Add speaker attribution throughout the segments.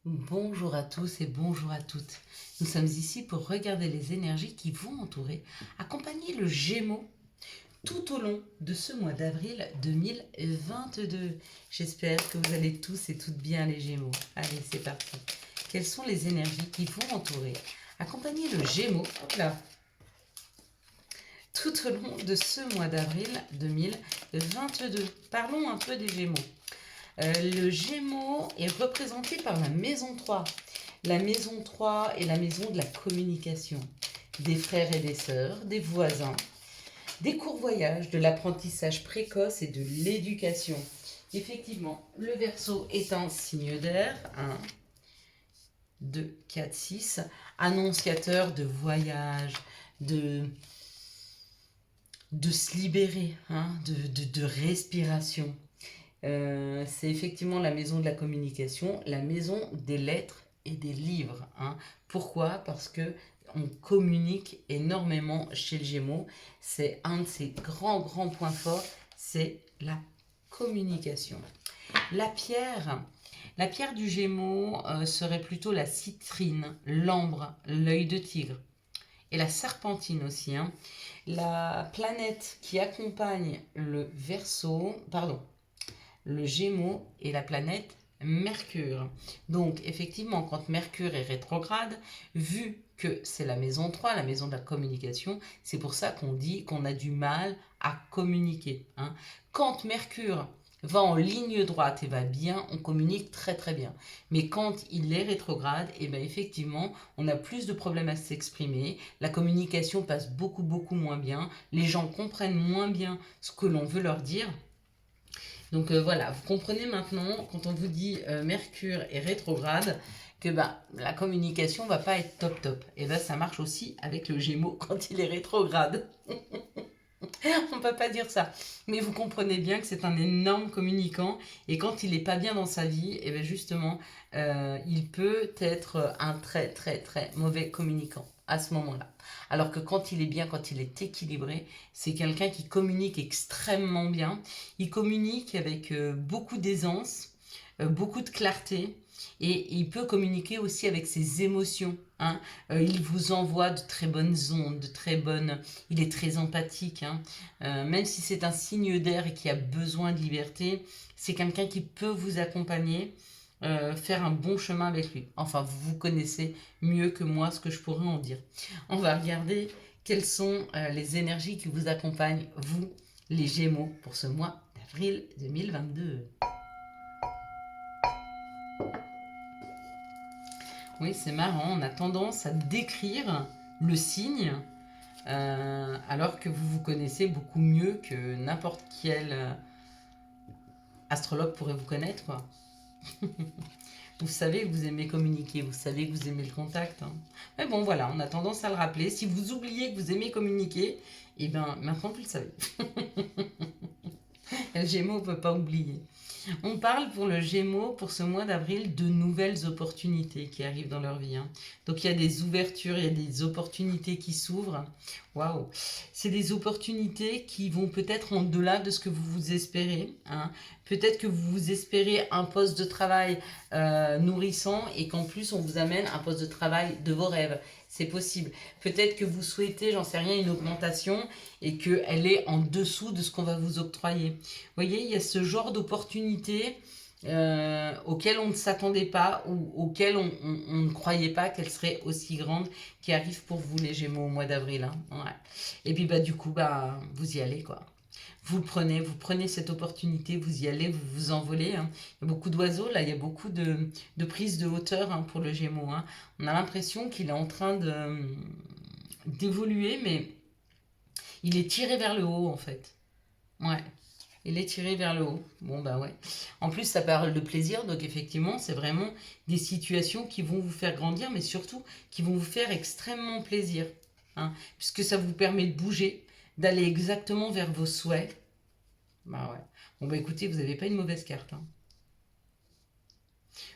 Speaker 1: Bonjour à tous et bonjour à toutes. Nous sommes ici pour regarder les énergies qui vont entourer, accompagner le Gémeaux tout au long de ce mois d'avril 2022. J'espère que vous allez tous et toutes bien les Gémeaux. Allez, c'est parti. Quelles sont les énergies qui vont entourer, accompagner le Gémeaux, hop là, tout au long de ce mois d'avril 2022. Parlons un peu des Gémeaux. Le Gémeaux est représenté par la maison 3. La maison 3 est la maison de la communication, des frères et des sœurs, des voisins, des courts voyages, de l'apprentissage précoce et de l'éducation. Effectivement, le Verseau est un signe d'air, 1, 2, 4, 6, annonciateur de voyage, de, de se libérer, de respiration. C'est effectivement la maison de la communication, la maison des lettres et des livres. Pourquoi? Parce que on communique énormément chez le Gémeaux. C'est un de ses grands points forts, c'est la communication. La pierre, la pierre du Gémeaux serait plutôt la citrine, l'ambre, l'œil de tigre et la serpentine aussi. La planète qui accompagne le Verseau, pardon, le Gémeaux et la planète Mercure. Donc effectivement, quand Mercure est rétrograde, vu que c'est la maison 3, la maison de la communication, c'est pour ça qu'on dit qu'on a du mal à communiquer. Quand Mercure va en ligne droite et va bien, on communique très bien. Mais quand il est rétrograde, et bien effectivement, on a plus de problèmes à s'exprimer, la communication passe beaucoup moins bien, les gens comprennent moins bien ce que l'on veut leur dire. Donc voilà, vous comprenez maintenant, quand on vous dit Mercure est rétrograde, que la communication va pas être top. Et ça marche aussi avec le Gémeaux quand il est rétrograde. On ne peut pas dire ça. Mais vous comprenez bien que c'est un énorme communicant. Et quand il n'est pas bien dans sa vie, et bien justement, il peut être un très mauvais communicant à ce moment-là. Alors que quand il est bien, quand il est équilibré, c'est quelqu'un qui communique extrêmement bien. Il communique avec beaucoup d'aisance, beaucoup de clarté. Et il peut communiquer aussi avec ses émotions. Il vous envoie de très bonnes ondes, de très bonnes... Il est très empathique. Même si c'est un signe d'air et qui a besoin de liberté, c'est quelqu'un qui peut vous accompagner, faire un bon chemin avec lui. Enfin, vous connaissez mieux que moi ce que je pourrais en dire. On va regarder quelles sont les énergies qui vous accompagnent, vous, les Gémeaux, pour ce mois d'avril 2022. Oui, c'est marrant, on a tendance à décrire le signe alors que vous vous connaissez beaucoup mieux que n'importe quel astrologue pourrait vous connaître, quoi. Vous savez que vous aimez communiquer, vous savez que vous aimez le contact. Mais bon, voilà, on a tendance à le rappeler. Si vous oubliez que vous aimez communiquer, et bien maintenant vous le savez. Le Gémeaux ne peut pas oublier. On parle pour le Gémeaux, pour ce mois d'avril, de nouvelles opportunités qui arrivent dans leur vie. Donc il y a des ouvertures, il y a des opportunités qui s'ouvrent. Waouh! C'est des opportunités qui vont peut-être en-delà de ce que vous vous espérez. Peut-être que vous vous espérez un poste de travail nourrissant et qu'en plus on vous amène un poste de travail de vos rêves. C'est possible. Peut-être que vous souhaitez, j'en sais rien, une augmentation et qu'elle est en dessous de ce qu'on va vous octroyer. Vous voyez, il y a ce genre d'opportunités auxquelles on ne s'attendait pas ou auxquelles on ne croyait pas qu'elles seraient aussi grandes qui arrivent pour vous les Gémeaux au mois d'avril. Ouais. Et puis du coup, vous y allez quoi. Vous prenez cette opportunité, vous y allez, vous vous envolez. Il y a beaucoup d'oiseaux, là, il y a beaucoup de prise de hauteur pour le Gémeaux. On a l'impression qu'il est en train d'évoluer, mais il est tiré vers le haut en fait. Ouais. Il est tiré vers le haut. Bon, ouais. En plus, ça parle de plaisir, donc effectivement, c'est vraiment des situations qui vont vous faire grandir, mais surtout qui vont vous faire extrêmement plaisir. Puisque ça vous permet de bouger, d'aller exactement vers vos souhaits. Bah ouais. Bon, écoutez, vous n'avez pas une mauvaise carte.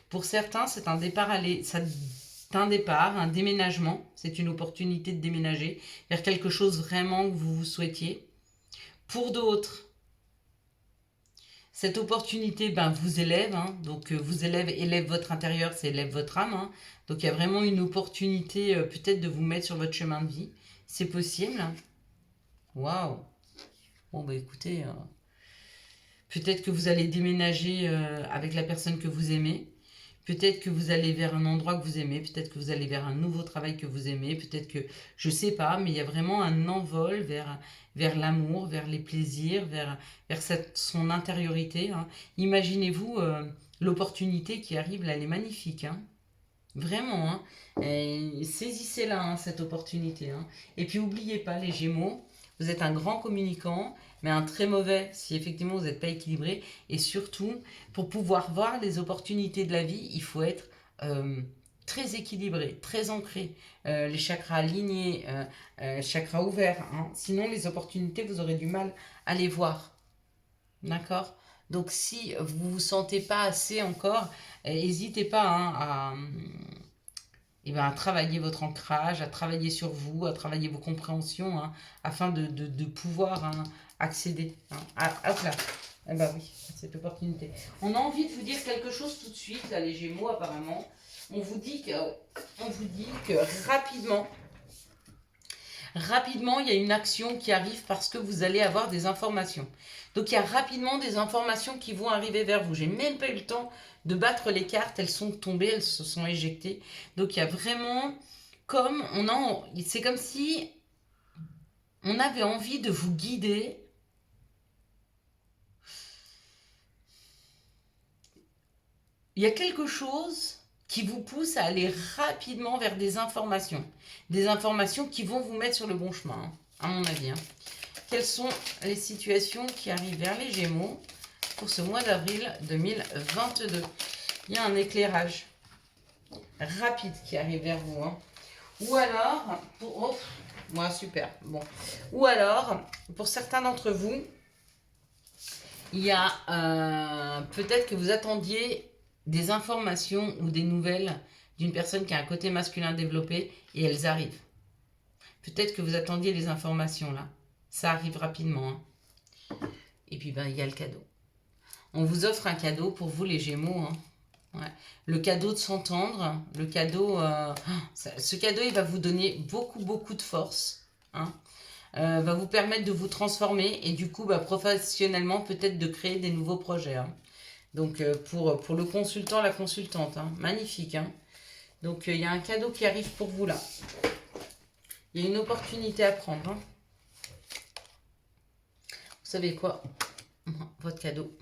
Speaker 1: Pour certains, c'est un départ un départ, un déménagement. C'est une opportunité de déménager vers quelque chose vraiment que vous souhaitiez. Pour d'autres, Cette opportunité vous élève, hein, donc vous élève votre intérieur, c'est élève votre âme. Hein. Donc il y a vraiment une opportunité peut-être de vous mettre sur votre chemin de vie. C'est possible. Waouh. Bon écoutez, peut-être que vous allez déménager avec la personne que vous aimez. Peut-être que vous allez vers un endroit que vous aimez, peut-être que vous allez vers un nouveau travail que vous aimez, peut-être que, je sais pas, mais il y a vraiment un envol vers l'amour, vers les plaisirs, vers son intériorité. Hein. Imaginez-vous l'opportunité qui arrive, là, elle est magnifique. Hein. Vraiment, hein. Saisissez-la, hein, cette opportunité. Hein. Et puis, n'oubliez pas, les Gémeaux, vous êtes un grand communicant, mais un très mauvais si effectivement vous n'êtes pas équilibré. Et surtout, pour pouvoir voir les opportunités de la vie, il faut être très équilibré, très ancré. Les chakras alignés, chakras ouverts. Hein. Sinon, les opportunités, vous aurez du mal à les voir. D'accord? Donc, si vous ne vous sentez pas assez encore, n'hésitez pas hein, à travailler votre ancrage, à travailler sur vous, à travailler vos compréhensions, hein, afin de pouvoir hein, accéder hop là. Eh ben oui, cette opportunité. On a envie de vous dire quelque chose tout de suite, là, les Gémeaux, apparemment. On vous dit que rapidement, il y a une action qui arrive parce que vous allez avoir des informations. Donc, il y a rapidement des informations qui vont arriver vers vous. J'ai même pas eu le temps de battre les cartes. Elles sont tombées, elles se sont éjectées. Donc, il y a vraiment c'est comme si on avait envie de vous guider. Il y a quelque chose qui vous pousse à aller rapidement vers des informations. Des informations qui vont vous mettre sur le bon chemin, hein, à mon avis. Hein. Quelles sont les situations qui arrivent vers les Gémeaux pour ce mois d'avril 2022? Il y a un éclairage rapide qui arrive vers vous. Hein. Ou alors, super. Bon. Ou alors, pour certains d'entre vous, il y a peut-être que vous attendiez des informations ou des nouvelles d'une personne qui a un côté masculin développé et elles arrivent. Peut-être que vous attendiez les informations là. Ça arrive rapidement. Hein. Et puis, il y a le cadeau. On vous offre un cadeau pour vous, les Gémeaux. Hein. Ouais. Le cadeau de s'entendre. Le cadeau... ce cadeau, il va vous donner beaucoup de force. Hein. Va vous permettre de vous transformer. Et du coup, professionnellement, peut-être de créer des nouveaux projets. Hein. Donc, pour le consultant, la consultante. Hein. Magnifique. Hein. Donc, il y a un cadeau qui arrive pour vous, là. Il y a une opportunité à prendre. Hein. Vous savez quoi? Votre cadeau.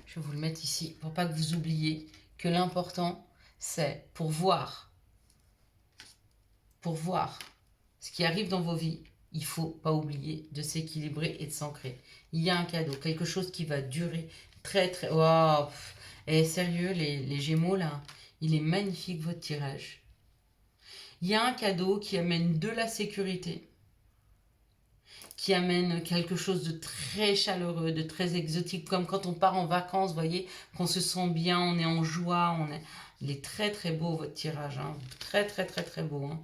Speaker 1: Je vais vous le mettre ici pour pas que vous oubliez que l'important, c'est pour voir ce qui arrive dans vos vies, il ne faut pas oublier de s'équilibrer et de s'ancrer. Il y a un cadeau, quelque chose qui va durer très. Wow. Et sérieux, les Gémeaux, là, il est magnifique votre tirage. Il y a un cadeau qui amène de la sécurité, qui amène quelque chose de très chaleureux, de très exotique, comme quand on part en vacances, vous voyez, qu'on se sent bien, on est en joie, il est très beau votre tirage, hein. Très beau. Hein.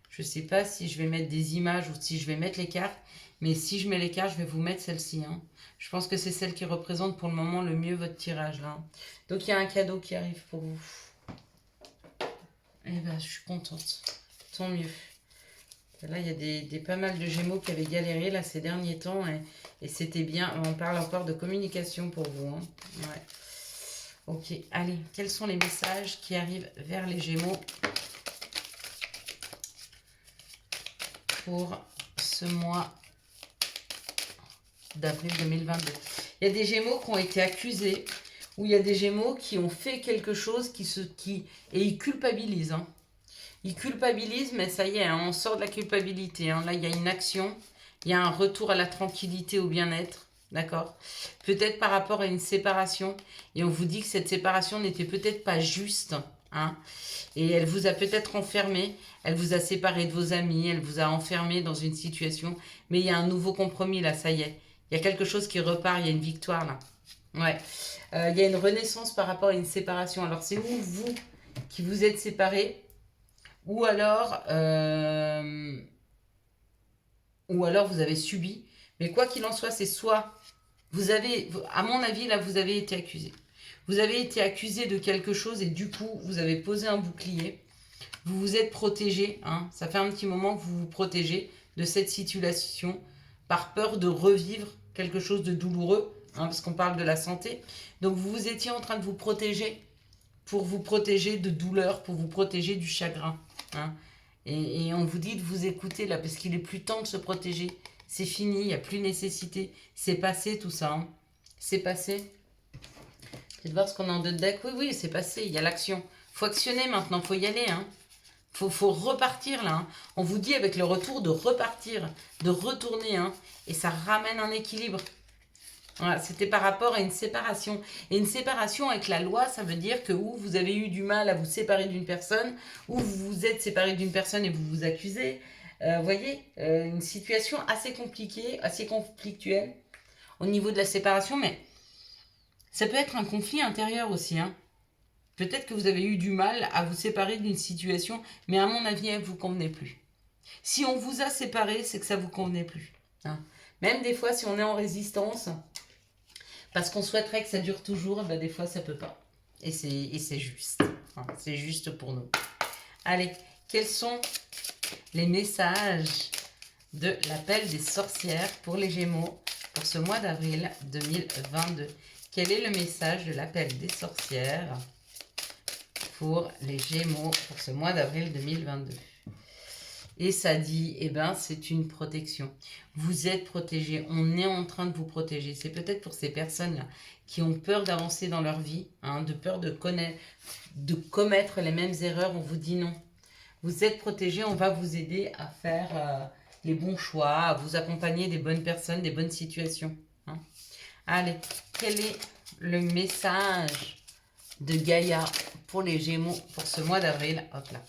Speaker 1: Je ne sais pas si je vais mettre des images ou si je vais mettre les cartes, mais si je mets les cartes, je vais vous mettre celle-ci. Hein. Je pense que c'est celle qui représente pour le moment le mieux votre tirage là. Donc il y a un cadeau qui arrive pour vous. Eh ben, je suis contente. Tant mieux. Là, il y a pas mal de Gémeaux qui avaient galéré là ces derniers temps et c'était bien. On parle encore de communication pour vous. Hein. Ouais. Ok, allez, quels sont les messages qui arrivent vers les Gémeaux pour ce mois d'avril 2022? Il y a des Gémeaux qui ont été accusés ou il y a des Gémeaux qui ont fait quelque chose et ils culpabilisent. Hein. Il culpabilise, mais ça y est, hein, on sort de la culpabilité. Hein. Là, il y a une action, il y a un retour à la tranquillité, au bien-être. D'accord? Peut-être par rapport à une séparation. Et on vous dit que cette séparation n'était peut-être pas juste. Hein. Et elle vous a peut-être enfermé. Elle vous a séparé de vos amis. Elle vous a enfermé dans une situation. Mais il y a un nouveau compromis là, ça y est. Il y a quelque chose qui repart. Il y a une victoire là. Ouais. Il y a une renaissance par rapport à une séparation. Alors, c'est où vous qui vous êtes séparés? Ou alors vous avez subi. Mais quoi qu'il en soit, c'est soit Vous avez, à mon avis, là, vous avez été accusé. Vous avez été accusé de quelque chose et du coup, vous avez posé un bouclier. Vous vous êtes protégé. Hein. Ça fait un petit moment que vous vous protégez de cette situation par peur de revivre quelque chose de douloureux, hein, parce qu'on parle de la santé. Donc, vous étiez en train de vous protéger pour vous protéger de douleur, pour vous protéger du chagrin. Hein. Et on vous dit de vous écouter là, parce qu'il est plus temps de se protéger. C'est fini, il n'y a plus nécessité. C'est passé tout ça. Hein. C'est passé. Je vais voir ce qu'on a en deux de deck. Oui, oui, c'est passé, il y a l'action. Il faut actionner maintenant, il faut y aller. Hein. Faut repartir là. Hein. On vous dit avec le retour de repartir, de retourner. Hein. Et ça ramène un équilibre. Voilà, c'était par rapport à une séparation. Et une séparation avec la loi, ça veut dire que ou vous avez eu du mal à vous séparer d'une personne, ou vous vous êtes séparé d'une personne et vous vous accusez. Vous voyez, une situation assez compliquée, assez conflictuelle au niveau de la séparation, mais ça peut être un conflit intérieur aussi. Hein. Peut-être que vous avez eu du mal à vous séparer d'une situation, mais à mon avis, elle ne vous convenait plus. Si on vous a séparé, c'est que ça ne vous convenait plus. Hein. Même des fois, si on est en résistance, parce qu'on souhaiterait que ça dure toujours, ben des fois ça peut pas. Et c'est juste. Hein, c'est juste pour nous. Allez, quels sont les messages de l'appel des sorcières pour les Gémeaux pour ce mois d'avril 2022? Quel est le message de l'appel des sorcières pour les Gémeaux pour ce mois d'avril 2022? Et ça dit, eh ben, c'est une protection. Vous êtes protégés. On est en train de vous protéger. C'est peut-être pour ces personnes-là qui ont peur d'avancer dans leur vie, hein, de peur de commettre les mêmes erreurs. On vous dit non. Vous êtes protégés. On va vous aider à faire les bons choix, à vous accompagner des bonnes personnes, des bonnes situations. Hein. Allez, quel est le message de Gaïa pour les Gémeaux pour ce mois d'avril? Hop là.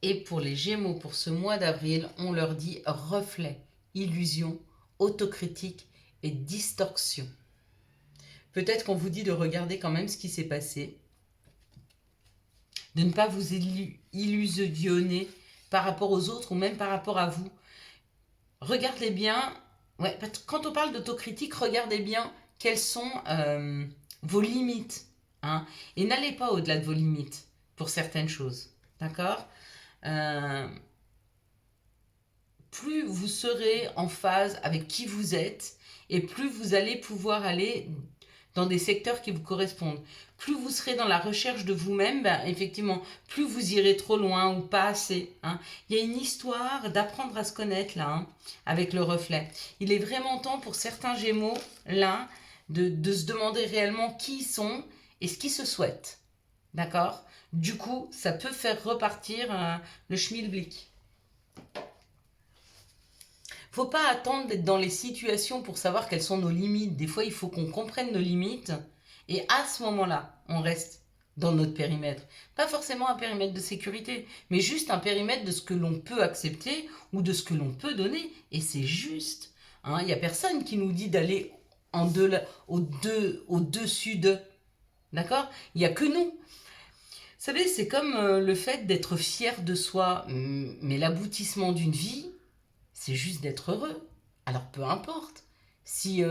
Speaker 1: Et pour les Gémeaux, pour ce mois d'avril, on leur dit reflet, illusion, autocritique et distorsion. Peut-être qu'on vous dit de regarder quand même ce qui s'est passé, de ne pas vous illusionner par rapport aux autres ou même par rapport à vous. Regardez bien, ouais, quand on parle d'autocritique, regardez bien quelles sont vos limites. Hein, et n'allez pas au-delà de vos limites pour certaines choses. D'accord ? Plus vous serez en phase avec qui vous êtes et plus vous allez pouvoir aller dans des secteurs qui vous correspondent. Plus vous serez dans la recherche de vous-même, ben, effectivement, plus vous irez trop loin ou pas assez. Hein. Il y a une histoire d'apprendre à se connaître là, hein, avec le reflet. Il est vraiment temps pour certains Gémeaux là de se demander réellement qui ils sont et ce qu'ils se souhaitent. D'accord ? Du coup, ça peut faire repartir le schmilblick. Faut pas attendre d'être dans les situations pour savoir quelles sont nos limites. Des fois, il faut qu'on comprenne nos limites. Et à ce moment-là, on reste dans notre périmètre. Pas forcément un périmètre de sécurité, mais juste un périmètre de ce que l'on peut accepter ou de ce que l'on peut donner. Et c'est juste. Hein, il n'y a personne qui nous dit d'aller au-dessus de. D'accord ? Il n'y a que nous. Vous savez, c'est comme le fait d'être fier de soi, mais l'aboutissement d'une vie, c'est juste d'être heureux. Alors peu importe. Si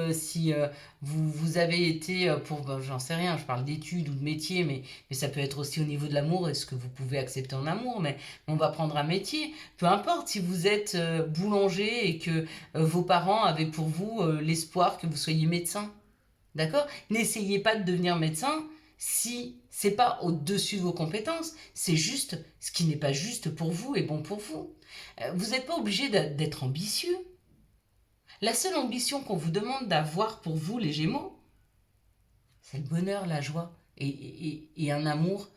Speaker 1: vous avez été pour, ben, j'en sais rien, je parle d'études ou de métier, mais ça peut être aussi au niveau de l'amour, est-ce que vous pouvez accepter en amour, mais on va prendre un métier. Peu importe si vous êtes boulanger et que vos parents avaient pour vous l'espoir que vous soyez médecin. D'accord ? N'essayez pas de devenir médecin si c'est pas au-dessus de vos compétences, c'est juste ce qui n'est pas juste pour vous et bon pour vous. Vous n'êtes pas obligé d'être ambitieux. La seule ambition qu'on vous demande d'avoir pour vous, les Gémeaux, c'est le bonheur, la joie et un amour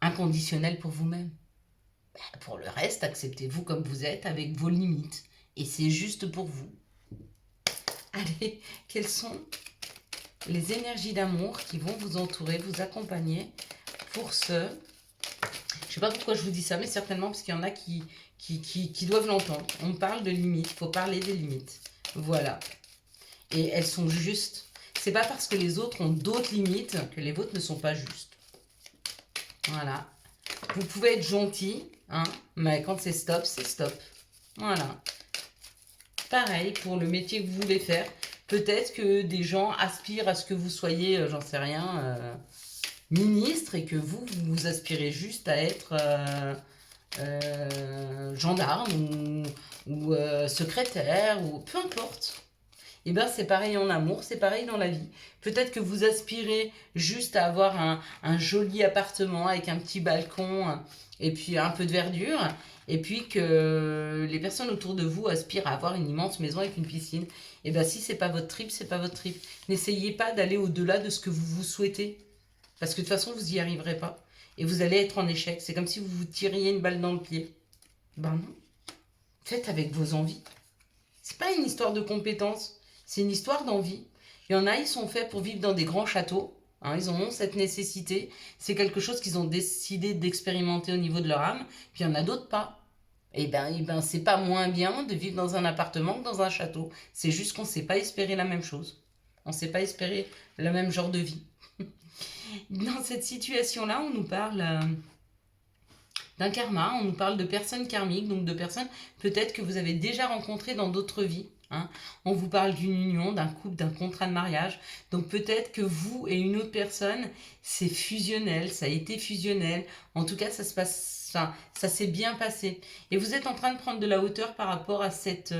Speaker 1: inconditionnel pour vous-même. Pour le reste, acceptez-vous comme vous êtes avec vos limites. Et c'est juste pour vous. Allez, quelles sont les énergies d'amour qui vont vous entourer, vous accompagner pour ce... Je ne sais pas pourquoi je vous dis ça, mais certainement parce qu'il y en a qui doivent l'entendre. On parle de limites, il faut parler des limites. Voilà. Et elles sont justes. C'est pas parce que les autres ont d'autres limites que les vôtres ne sont pas justes. Voilà. Vous pouvez être gentil, hein, mais quand c'est stop, c'est stop. Voilà. pareil pour le métier que vous voulez faire. Peut-être que des gens aspirent à ce que vous soyez, j'en sais rien, ministre, et que vous aspirez juste à être gendarme ou secrétaire, ou peu importe. Et bien c'est pareil en amour, c'est pareil dans la vie. Peut-être que vous aspirez juste à avoir un joli appartement avec un petit balcon et puis un peu de verdure, et puis que les personnes autour de vous aspirent à avoir une immense maison avec une piscine. Et bien si c'est pas votre trip, c'est pas votre trip. N'essayez pas d'aller au-delà de ce que vous souhaitez, parce que de toute façon vous n'y arriverez pas. Et vous allez être en échec. C'est comme si vous vous tiriez une balle dans le pied. Ben non. Faites avec vos envies. C'est pas une histoire de compétences. C'est une histoire d'envie. Il y en a, ils sont faits pour vivre dans des grands châteaux. Hein, ils en ont cette nécessité. C'est quelque chose qu'ils ont décidé d'expérimenter au niveau de leur âme. Puis il y en a d'autres pas. Et ben c'est pas moins bien de vivre dans un appartement que dans un château. C'est juste qu'on ne sait pas espérer la même chose. On ne sait pas espérer le même genre de vie. Dans cette situation-là, on nous parle d'un karma, on nous parle de personnes karmiques, donc de personnes peut-être que vous avez déjà rencontrées dans d'autres vies. Hein. On vous parle d'une union, d'un couple, d'un contrat de mariage. Donc peut-être que vous et une autre personne, c'est fusionnel, ça a été fusionnel. En tout cas, ça se passe, enfin, ça s'est bien passé. Et vous êtes en train de prendre de la hauteur par rapport à cette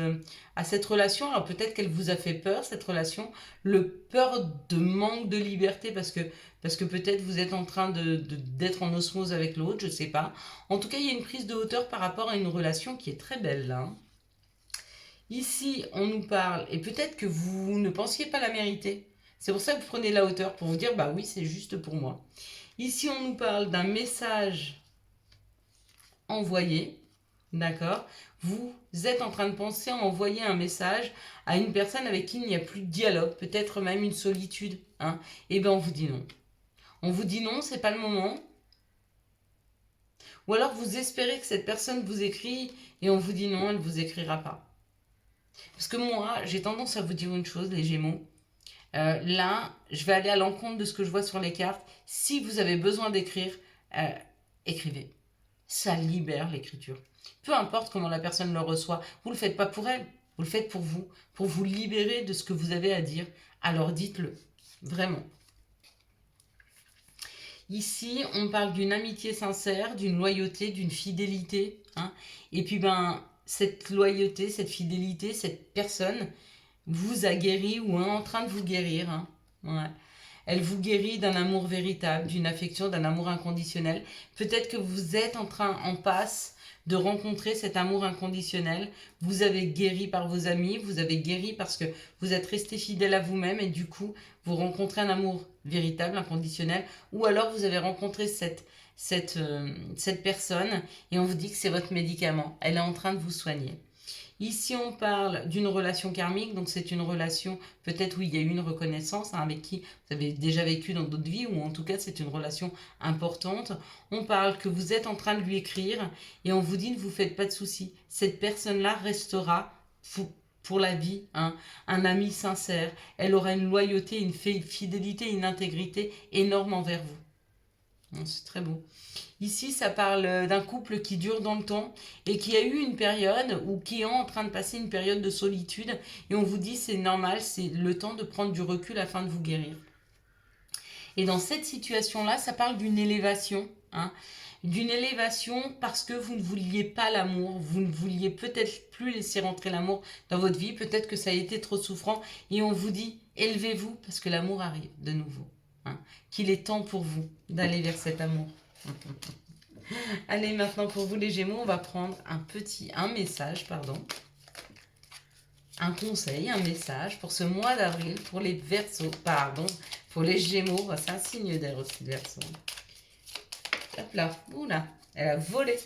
Speaker 1: relation. Alors peut-être qu'elle vous a fait peur, cette relation. Le peur de manque de liberté parce que peut-être vous êtes en train d'être en osmose avec l'autre, je ne sais pas. En tout cas, il y a une prise de hauteur par rapport à une relation qui est très belle là. Hein. Ici, on nous parle, et peut-être que vous ne pensiez pas la mériter. C'est pour ça que vous prenez la hauteur, pour vous dire, bah oui, c'est juste pour moi. Ici, on nous parle d'un message envoyé, d'accord? Vous êtes en train de penser à envoyer un message à une personne avec qui il n'y a plus de dialogue, peut-être même une solitude. Hein? Et bien, on vous dit non. On vous dit non, c'est pas le moment. Ou alors vous espérez que cette personne vous écrit et on vous dit non, elle ne vous écrira pas. Parce que moi, j'ai tendance à vous dire une chose, les Gémeaux. Là, je vais aller à l'encontre de ce que je vois sur les cartes. Si vous avez besoin d'écrire, écrivez. Ça libère l'écriture. Peu importe comment la personne le reçoit, vous ne le faites pas pour elle, vous le faites pour vous libérer de ce que vous avez à dire. Alors dites-le, vraiment. Ici, on parle d'une amitié sincère, d'une loyauté, d'une fidélité. Hein. Et puis, cette loyauté, cette fidélité, cette personne vous a guéri ou est en train de vous guérir. Hein. Ouais. Elle vous guérit d'un amour véritable, d'une affection, d'un amour inconditionnel. Peut-être que vous êtes en passe de rencontrer cet amour inconditionnel. Vous avez guéri par vos amis, vous avez guéri parce que vous êtes resté fidèle à vous-même et du coup, vous rencontrez un amour véritable, inconditionnel. Ou alors, vous avez rencontré cette personne et on vous dit que c'est votre médicament. Elle est en train de vous soigner. Ici, on parle d'une relation karmique, donc c'est une relation peut-être où il y a eu une reconnaissance, hein, avec qui vous avez déjà vécu dans d'autres vies, ou en tout cas c'est une relation importante. On parle que vous êtes en train de lui écrire et on vous dit ne vous faites pas de soucis. Cette personne-là restera pour la vie, hein, un ami sincère. Elle aura une loyauté, une fidélité, une intégrité énorme envers vous. C'est très beau. Ici, ça parle d'un couple qui dure dans le temps et qui a eu une période ou qui est en train de passer une période de solitude. Et on vous dit c'est normal, c'est le temps de prendre du recul afin de vous guérir. Et dans cette situation-là, ça parle d'une élévation. Hein, d'une élévation parce que vous ne vouliez pas l'amour, vous ne vouliez peut-être plus laisser rentrer l'amour dans votre vie, peut-être que ça a été trop souffrant. Et on vous dit élevez-vous parce que l'amour arrive de nouveau. Hein, qu'il est temps pour vous d'aller vers cet amour. Allez, maintenant pour vous les Gémeaux, on va prendre un message, un conseil, un message pour ce mois d'avril, pour les Verseaux, pour les Gémeaux, c'est un signe d'air aussi, le Verseau. Hop là, oula, elle a volé.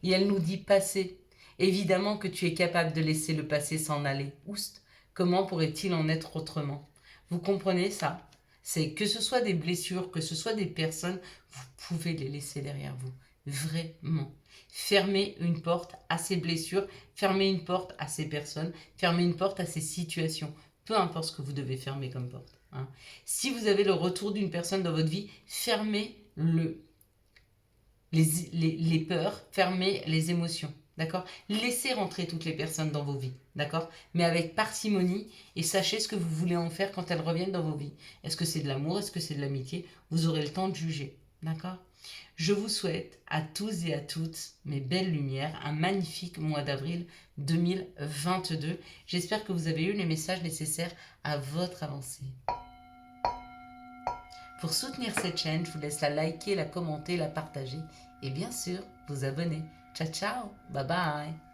Speaker 1: Et elle nous dit passer. Évidemment que tu es capable de laisser le passé s'en aller. Oust, comment pourrait-il en être autrement? Vous comprenez ça? C'est que ce soit des blessures, que ce soit des personnes, vous pouvez les laisser derrière vous. Vraiment. Fermez une porte à ces blessures, fermez une porte à ces personnes, fermez une porte à ces situations. Peu importe ce que vous devez fermer comme porte. Hein. Si vous avez le retour d'une personne dans votre vie, fermez les peurs, fermez les émotions. D'accord? Laissez rentrer toutes les personnes dans vos vies. D'accord? Mais avec parcimonie et sachez ce que vous voulez en faire quand elles reviennent dans vos vies. Est-ce que c'est de l'amour? Est-ce que c'est de l'amitié? Vous aurez le temps de juger. D'accord? Je vous souhaite à tous et à toutes, mes belles lumières, un magnifique mois d'avril 2022. J'espère que vous avez eu les messages nécessaires à votre avancée. Pour soutenir cette chaîne, je vous laisse la liker, la commenter, la partager et bien sûr vous abonner. Ciao ciao, bye bye.